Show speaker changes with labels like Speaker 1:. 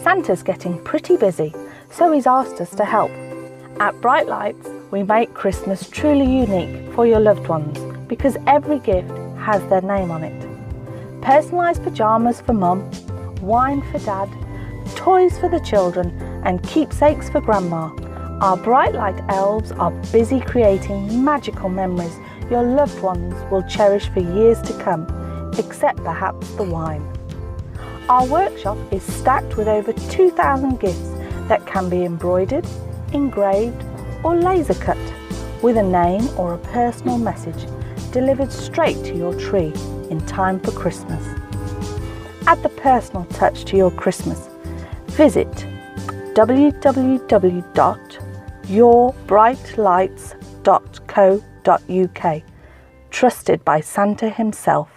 Speaker 1: Santa's getting pretty busy, so he's asked us to help. At Bright Lights, we make Christmas truly unique for your loved ones because every gift has their name on it. Personalised pyjamas for mum, wine for dad, toys for the children and keepsakes for grandma. Our Bright Light elves are busy creating magical memories your loved ones will cherish for years to come, except perhaps the wine. Our workshop is stacked with over 2,000 gifts that can be embroidered, engraved or laser cut with a name or a personal message delivered straight to your tree in time for Christmas. Add the personal touch to your Christmas. Visit www.yourbrightlights.co.uk, trusted by Santa himself.